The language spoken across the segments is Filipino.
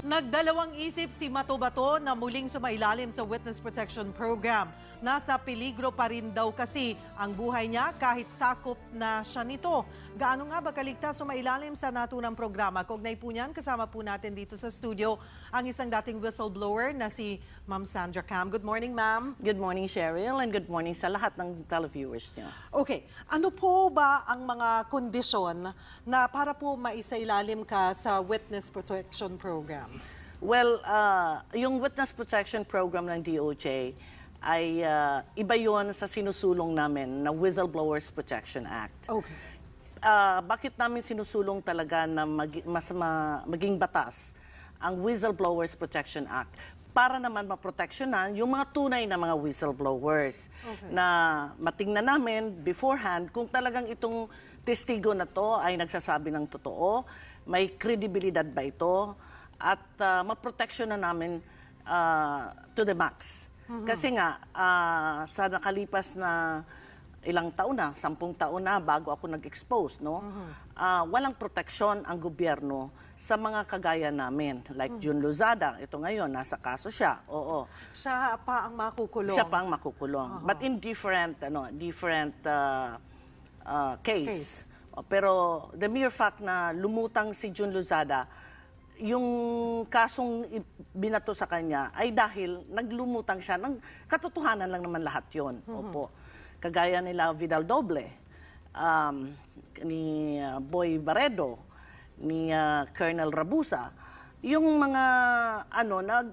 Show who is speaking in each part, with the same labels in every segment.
Speaker 1: Nagdalawang isip si Mato Bato na muling sumailalim sa Witness Protection Program. Nasa peligro pa rin daw kasi ang buhay niya kahit sakop na siya nito. Gaano nga ba kaligtas sumailalim sa naturang programa? Kaugnay po niyan, kasama po natin dito sa studio ang isang dating whistleblower na si Ma'am Sandra Cam. Good morning, ma'am.
Speaker 2: Good morning, Cheryl, and good morning sa lahat ng televiewers niyo.
Speaker 1: Okay, ano po ba ang mga kondisyon na para po maisailalim ka sa Witness Protection Program?
Speaker 2: Well, yung Witness Protection Program ng DOJ ay iba yon sa sinusulong namin na Whistleblowers Protection Act.
Speaker 1: Okay.
Speaker 2: Bakit namin sinusulong talaga na maging batas ang Whistleblowers Protection Act? Para naman maproteksyonan yung mga tunay na mga whistleblowers.
Speaker 1: Okay.
Speaker 2: Na matingnan namin beforehand kung talagang itong testigo na to ay nagsasabi ng totoo, may kredibilidad ba ito, at maproteksyonan namin to the max. Kasi nga, sa nakalipas na ilang taon na, 10 taon na bago ako nag-expose, no? Walang proteksyon ang gobyerno sa mga kagaya namin. Like Jun Lozada, ito ngayon, nasa kaso siya. Oo.
Speaker 1: Siya pa ang makukulong.
Speaker 2: Siya pa ang makukulong. But in different case. Pero the mere fact na lumutang si Jun Lozada, yung kasong binato sa kanya ay dahil naglumutang siya ng katotohanan lang naman lahat yon. Opo. Kagaya nila Vidal Doble, ni Boy Baredo, ni Colonel Rabusa, yung mga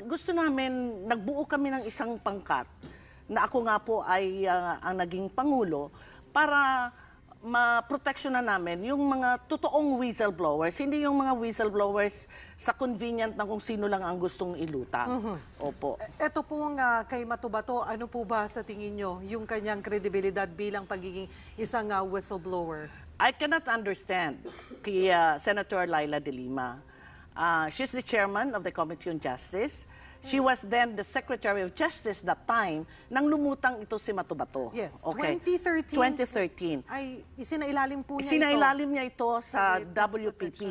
Speaker 2: gusto namin, nagbuo kami ng isang pangkat na ako nga po ay ang naging pangulo para maproteksyonan namin yung mga totoong whistleblowers, hindi yung mga whistleblowers sa convenient na kung sino lang ang gustong ilutang. Opo.
Speaker 1: Ito pong kay Mato Bato, ano po ba sa tingin nyo yung kanyang kredibilidad bilang pagiging isang whistleblower?
Speaker 2: I cannot understand kay Senator Laila De Lima. She's the chairman of the Committee on Justice. She was then the Secretary of Justice that time nang lumutang ito si Mato Bato.
Speaker 1: Yes,
Speaker 2: Okay.
Speaker 1: 2013.
Speaker 2: 2013.
Speaker 1: Ay, isinailalim po niya
Speaker 2: Isinailalim niya ito sa
Speaker 1: Witness
Speaker 2: WPP.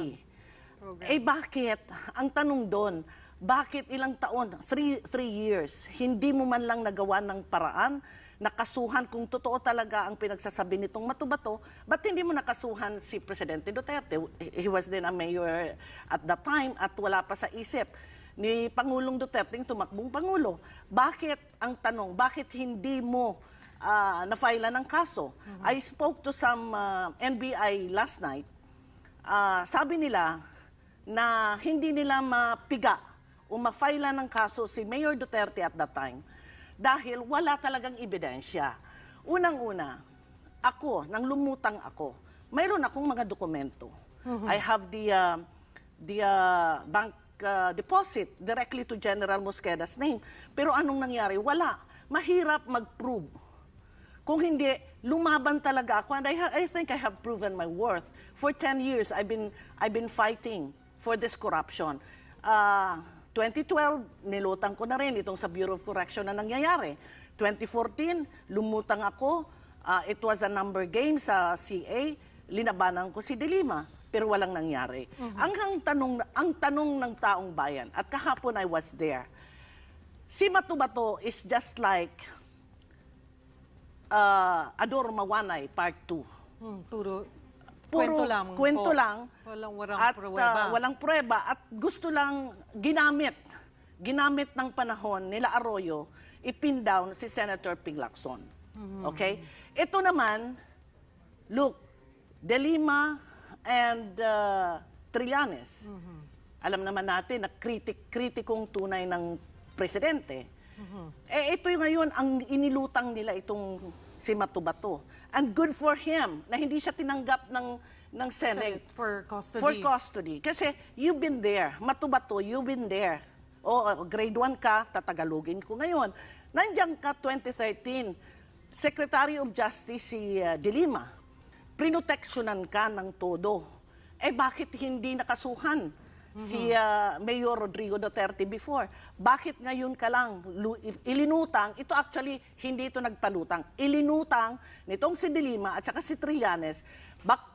Speaker 1: Program.
Speaker 2: Eh bakit? Ang tanong doon, bakit ilang taon, 3 years, hindi mo man lang nagawa ng paraan, nakasuhan kung totoo talaga ang pinagsasabi nitong Mato Bato, ba't hindi mo nakasuhan si Presidente Duterte? He was then a mayor at that time at wala pa sa isip ni Pangulong Duterte tumakbong Pangulo. Bakit, ang tanong, bakit hindi mo na-file ng kaso? I spoke to some NBI last night. Sabi nila na hindi nila mapiga o ma-file ng kaso si Mayor Duterte at that time dahil wala talagang ebidensya. Unang-una, ako, nang lumutang ako, mayroon akong mga dokumento. I have the bank deposit directly to General Mosqueda's name. Pero anong nangyari? Wala. Mahirap mag-prove. Kung hindi, lumaban talaga ako. And I think I have proven my worth. For 10 years, I've been fighting for this corruption. 2012, nilutang ko na rin itong sa Bureau of Correction na nangyayari. 2014, lumutang ako. It was a number game sa CA. Linabanan ko si De Lima. Pero walang nangyari. Ang tanong ng taong bayan, at kahapon I was there, si Mato Bato is just like Ador Mawanay Part 2.
Speaker 1: Puro kwento lang.
Speaker 2: Kwento lang.
Speaker 1: Walang pruweba.
Speaker 2: Walang pruweba at gusto lang ginamit ng panahon nila Arroyo, ipin down si Senator Ping Lacson. Okay? Ito naman, look, De Lima and Trillanes. Alam naman natin na kritikong tunay ng presidente. Ito yung ngayon ang inilutang nila itong si Mato Bato. And good for him na hindi siya tinanggap ng Senate
Speaker 1: for custody.
Speaker 2: For custody. Kasi you've been there. Mato Bato, you've been there. Grade 1 ka, tatagalogin ko ngayon. Nandiyan ka 2013, Secretary of Justice si De Lima. Prinoteksyonan ka ng todo. Bakit hindi nakasuhan si Mayor Rodrigo Duterte before? Bakit ngayon ka lang ilinutang? Ito actually, hindi ito nagpalutang. Ilinutang nitong si De Lima at saka si Trillanes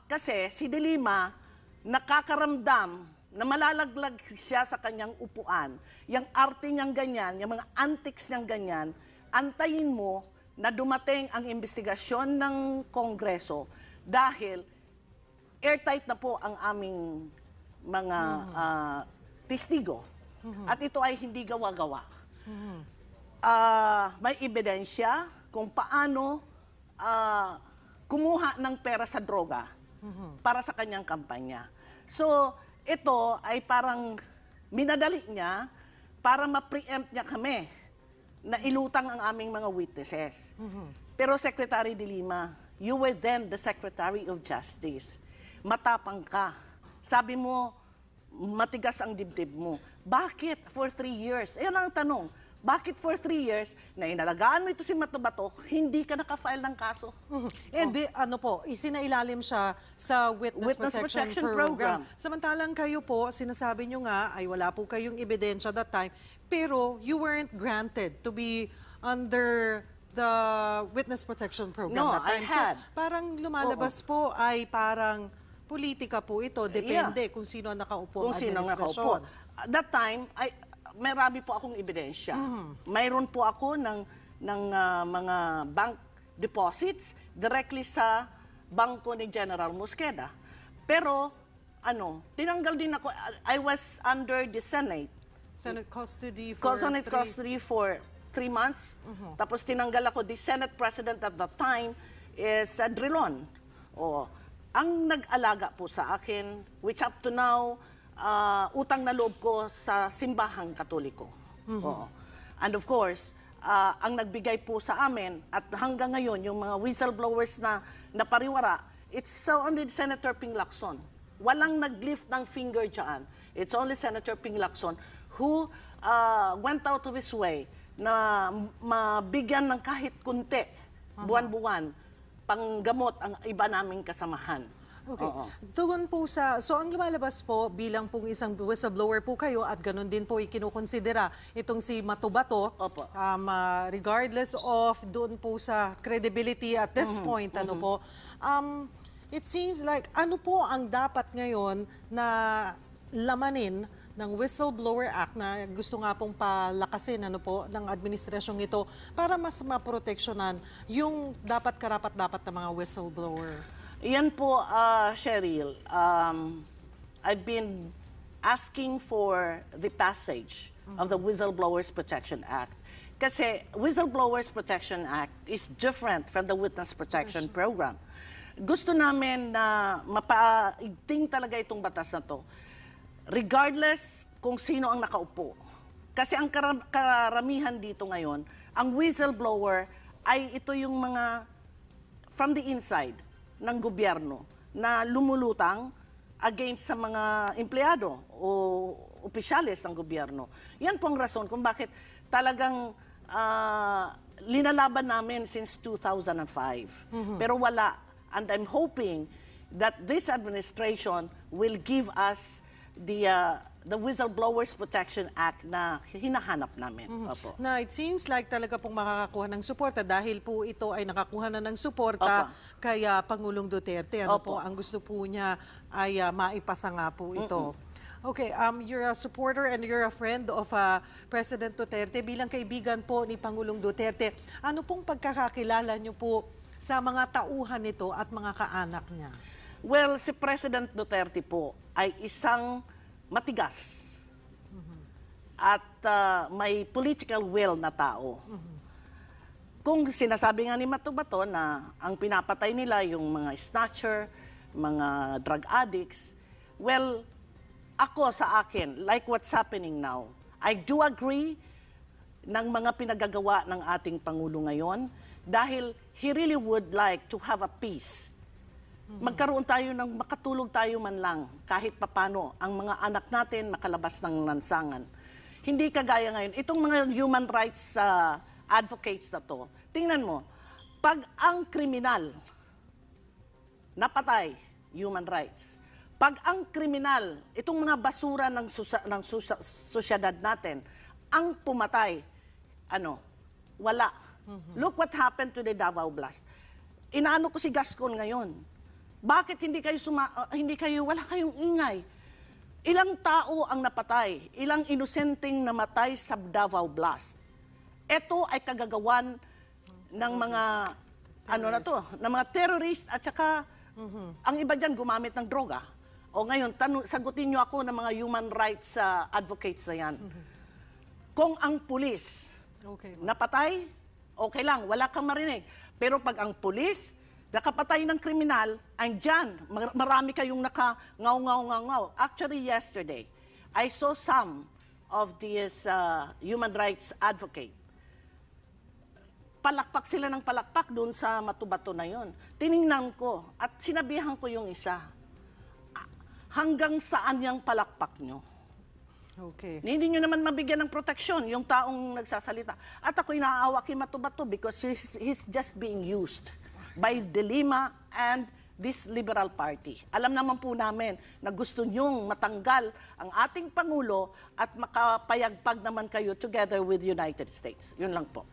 Speaker 2: kasi si De Lima nakakaramdam na malalaglag siya sa kanyang upuan, yung arte niyang ganyan, yung mga antics niyang ganyan, antayin mo na dumating ang investigasyon ng Kongreso dahil airtight na po ang aming mga testigo. At ito ay hindi gawa-gawa. May ebidensya kung paano kumuha ng pera sa droga para sa kanyang kampanya. So, ito ay parang minadali niya para ma-preempt niya kami na ilutang ang aming mga witnesses. Pero Secretary de Lima, you were then the Secretary of Justice. Matapang ka. Sabi mo, matigas ang dibdib mo. Bakit for 3 years? Ayan ang tanong. Bakit for 3 years na inalagaan mo ito si Matubato, hindi ka naka-file ng kaso?
Speaker 1: And ano po, isinailalim siya sa Witness Protection Program. Samantalang kayo po, sinasabi nyo nga, ay wala po kayong ebidensya that time, pero you weren't granted to be under the Witness Protection Program
Speaker 2: No,
Speaker 1: that time.
Speaker 2: I had.
Speaker 1: So, parang lumalabas po ay parang politika po ito, depende kung sino ang nakaupo
Speaker 2: Kung
Speaker 1: ang
Speaker 2: sino ang
Speaker 1: administrasyon.
Speaker 2: nakaupo. At that time, marami po akong ebidensya. Mayroon po ako ng mga bank deposits directly sa bangko ni General Mosqueda. Pero, tinanggal din ako. I was under the Senate.
Speaker 1: Senate custody for
Speaker 2: Custody for 3 months. Tapos tinanggal ako. The Senate President at that time is Drilon. Ang nag-alaga po sa akin, which up to now, utang na loob ko sa simbahang Katoliko. And of course, ang nagbigay po sa amin, at hanggang ngayon, yung mga whistleblowers na napariwara, it's only Senator Ping Lacson. Walang nag-lift ng finger dyan. It's only Senator Ping Lacson who went out of his way na mabigyan ng kahit kunti, buwan-buwan, panggamot ang iba naming kasamahan.
Speaker 1: Okay. Tugon po so ang lumalabas po bilang pong isang whistleblower po kayo at ganun din po ikinukonsidera itong si Matubato, regardless of doon po sa credibility at this point, it seems like ano po ang dapat ngayon na lamanin ng Whistleblower Act na gusto nga pong palakasin ng administrasyong ito para mas maproteksyonan yung dapat karapat-dapat ng mga whistleblower?
Speaker 2: Yan po, Cheryl. I've been asking for the passage of the Whistleblowers Protection Act. Kasi Whistleblowers Protection Act is different from the Witness Protection Program. Gusto namin na mapaigting talaga itong batas na to, regardless kung sino ang nakaupo. Kasi ang karamihan dito ngayon, ang whistleblower ay ito yung mga from the inside ng gobyerno na lumulutang against sa mga empleyado o opisyales ng gobyerno. Yan po ang rason kung bakit talagang linalaban namin since 2005. Pero wala. And I'm hoping that this administration will give us the Whistleblowers Protection Act na hinahanap namin.
Speaker 1: Na it seems like talaga pong makakakuha ng suporta dahil po ito ay nakakuha na ng suporta kaya Pangulong Duterte. Po ang gusto po niya ay maipasa nga po ito. Okay, you're a supporter and you're a friend of President Duterte. Bilang kaibigan po ni Pangulong Duterte, ano pong pagkakakilala niyo po sa mga tauhan nito at mga kaanak niya?
Speaker 2: Well, si President Duterte po ay isang matigas at may political will na tao. Kung sinasabi nga ni Matubato na ang pinapatay nila yung mga snatcher, mga drug addicts, well, ako sa akin, like what's happening now, I do agree ng mga pinagagawa ng ating Pangulo ngayon dahil he really would like to have a peace. Magkaroon tayo ng makatulog tayo man lang kahit papano ang mga anak natin makalabas ng lansangan. Hindi kagaya ngayon. Itong mga human rights advocates na to, tingnan mo, pag ang kriminal napatay, human rights. Pag ang kriminal, itong mga basura ng sosyedad natin, ang pumatay, wala. Look what happened to the Davao Blast. Inaano ko si Gascon ngayon. Bakit wala kayong ingay? Ilang tao ang napatay, ilang inosenteng namatay sa Davao Blast. Ito ay kagagawan ng mga ng mga terrorist at saka ang iba diyan gumamit ng droga. O ngayon, sagutin niyo ako ng mga human rights advocates na yan. Kung ang pulis napatay, okay lang, wala kang marinig. Pero pag ang pulis nakapatay ng kriminal, andyan, marami kayong naka-ngaw. Actually, yesterday, I saw some of these human rights advocate. Palakpak sila ng palakpak doon sa Matubato na yon. Tiningnan ko at sinabihan ko yung isa, hanggang saan yung palakpak nyo?
Speaker 1: Okay.
Speaker 2: Hindi nyo naman mabigyan ng proteksyon yung taong nagsasalita. At ako'y naaawa kay Matubato because he's just being used by De Lima and this Liberal Party. Alam naman po namin na gusto nyong matanggal ang ating Pangulo at makapayagpag naman kayo together with United States. Yun lang po.